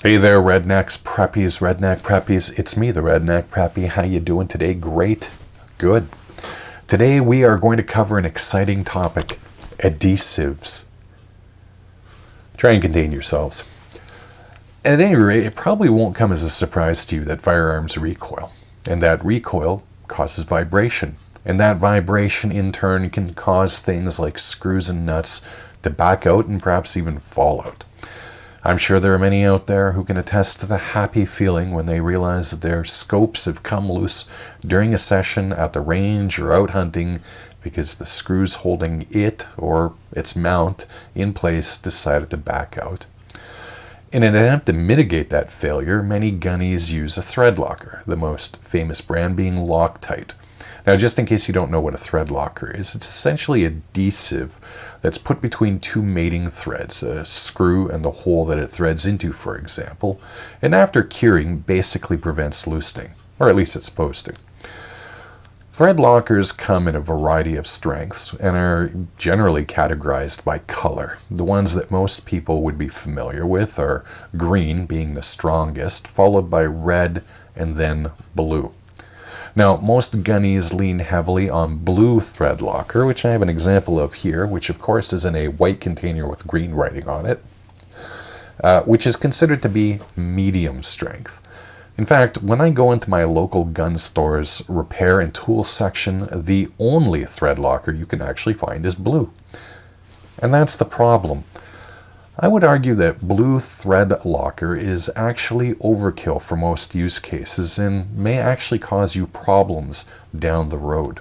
Hey there, Rednecks, Preppies, Redneck Preppies. It's me, the Redneck Preppy. How you doing today? Great. Good. Today we are going to cover an exciting topic, adhesives. Try and contain yourselves. At any rate, it probably won't come as a surprise to you that firearms recoil, and that recoil causes vibration, and that vibration in turn can cause things like screws and nuts to back out and perhaps even fall out. I'm sure there are many out there who can attest to the happy feeling when they realize that their scopes have come loose during a session at the range or out hunting because the screws holding it or its mount in place decided to back out. In an attempt to mitigate that failure, many gunnies use a Threadlocker, the most famous brand being Loctite. Now, just in case you don't know what a Threadlocker is, it's essentially adhesive that's put between two mating threads, a screw and the hole that it threads into, for example, and after curing basically prevents loosening, or at least it's supposed to. Threadlockers come in a variety of strengths and are generally categorized by color. The ones that most people would be familiar with are green being the strongest, followed by red and then blue. Now, most gunnies lean heavily on blue Threadlocker, which I have an example of here, which of course is in a white container with green writing on it, which is considered to be medium strength. In fact, when I go into my local gun store's repair and tool section, the only Threadlocker you can actually find is blue. And that's the problem. I would argue that blue Threadlocker is actually overkill for most use cases and may actually cause you problems down the road.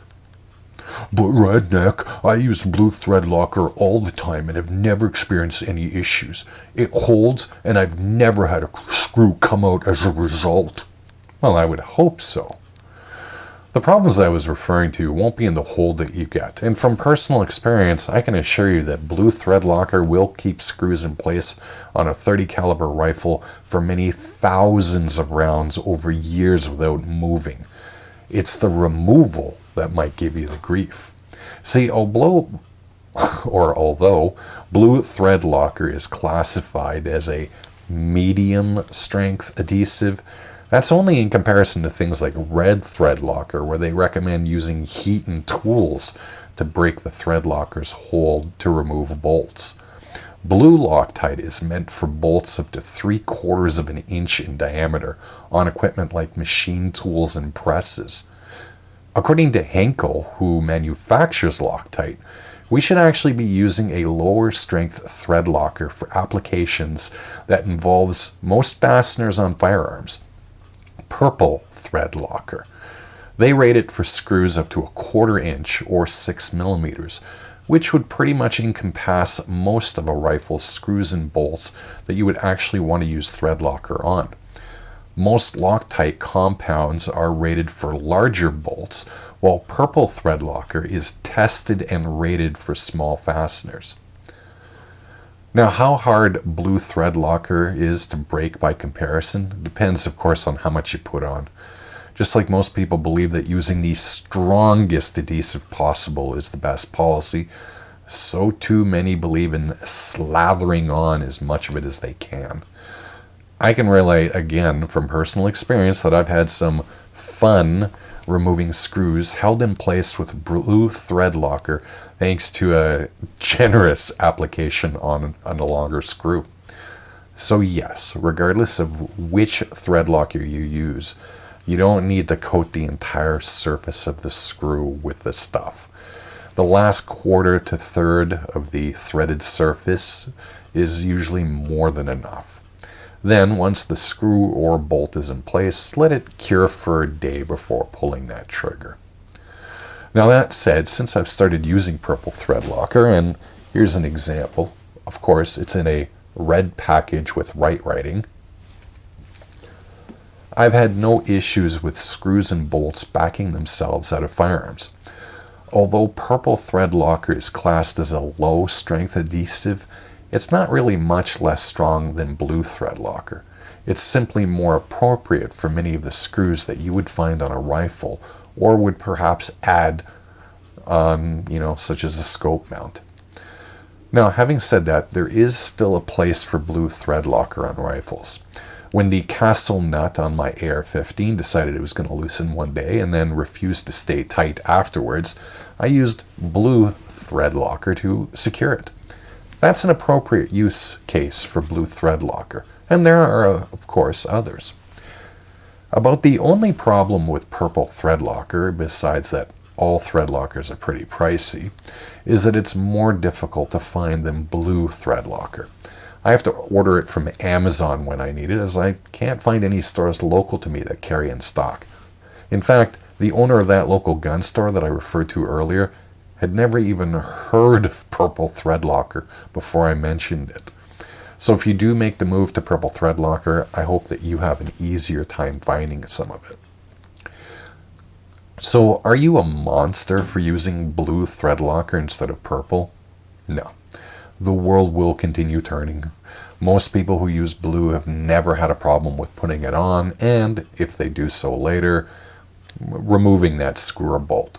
But Redneck, I use blue Threadlocker all the time and have never experienced any issues. It holds and I've never had a screw come out as a result. Well, I would hope so. The problems I was referring to won't be in the hold that you get, and from personal experience, I can assure you that blue Threadlocker will keep screws in place on a .30 caliber rifle for many thousands of rounds over years without moving. It's the removal that might give you the grief. See, although blue Threadlocker is classified as a medium strength adhesive, that's only in comparison to things like red Threadlocker, where they recommend using heat and tools to break the Threadlocker's hold to remove bolts. Blue Loctite is meant for bolts up to 3/4 of an inch in diameter on equipment like machine tools and presses. According to Henkel, who manufactures Loctite, we should actually be using a lower strength Threadlocker for applications that involves most fasteners on firearms. Purple Threadlocker. They rate it for screws up to 1/4 inch or 6 millimeters, which would pretty much encompass most of a rifle's screws and bolts that you would actually want to use Threadlocker on. Most Loctite compounds are rated for larger bolts, while purple Threadlocker is tested and rated for small fasteners. Now, how hard blue Threadlocker is to break by comparison depends, of course, on how much you put on. Just like most people believe that using the strongest adhesive possible is the best policy, so too many believe in slathering on as much of it as they can. I can relate, again, from personal experience that I've had some fun removing screws held in place with blue Threadlocker thanks to a generous application on a longer screw. So yes, regardless of which Threadlocker you use, you don't need to coat the entire surface of the screw with the stuff. The last 1/4 to 1/3 of the threaded surface is usually more than enough. Then, once the screw or bolt is in place, let it cure for a day before pulling that trigger. Now, that said, since I've started using purple Threadlocker, and here's an example, of course, it's in a red package with white writing, I've had no issues with screws and bolts backing themselves out of firearms. Although purple Threadlocker is classed as a low-strength adhesive, it's not really much less strong than blue Threadlocker. It's simply more appropriate for many of the screws that you would find on a rifle or would perhaps add on, such as a scope mount. Now, having said that, there is still a place for blue thread locker on rifles. When the castle nut on my AR-15 decided it was going to loosen one day and then refused to stay tight afterwards, I used blue thread locker to secure it. That's an appropriate use case for blue thread locker, and there are, of course, others. About the only problem with purple thread locker, besides that all thread lockers are pretty pricey, is that it's more difficult to find than blue thread locker. I have to order it from Amazon when I need it, as I can't find any stores local to me that carry in stock. In fact, the owner of that local gun store that I referred to earlier had never even heard of purple thread locker before I mentioned it. So if you do make the move to purple thread locker, I hope that you have an easier time finding some of it. So are you a monster for using blue thread locker instead of purple? No. The world will continue turning. Most people who use blue have never had a problem with putting it on, and if they do so later, removing that screw or bolt.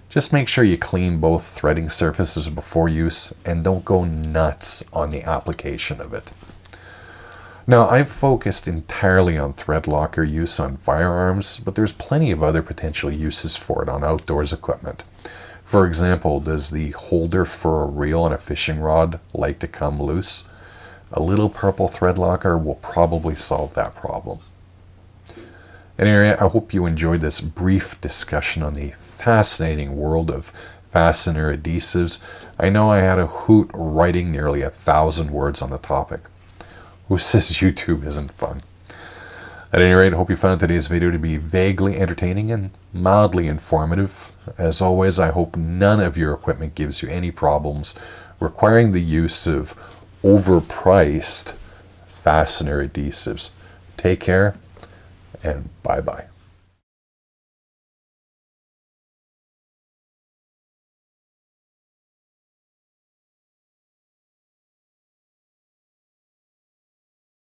Just make sure you clean both threading surfaces before use and don't go nuts on the application of it. Now, I've focused entirely on thread locker use on firearms, but there's plenty of other potential uses for it on outdoors equipment. For example, does the holder for a reel on a fishing rod like to come loose? A little purple thread locker will probably solve that problem. Anyway, I hope you enjoyed this brief discussion on the fascinating world of fastener adhesives. I know I had a hoot writing nearly 1,000 words on the topic. Who says YouTube isn't fun? At any rate, I hope you found today's video to be vaguely entertaining and mildly informative. As always, I hope none of your equipment gives you any problems requiring the use of overpriced fastener adhesives. Take care, and bye-bye.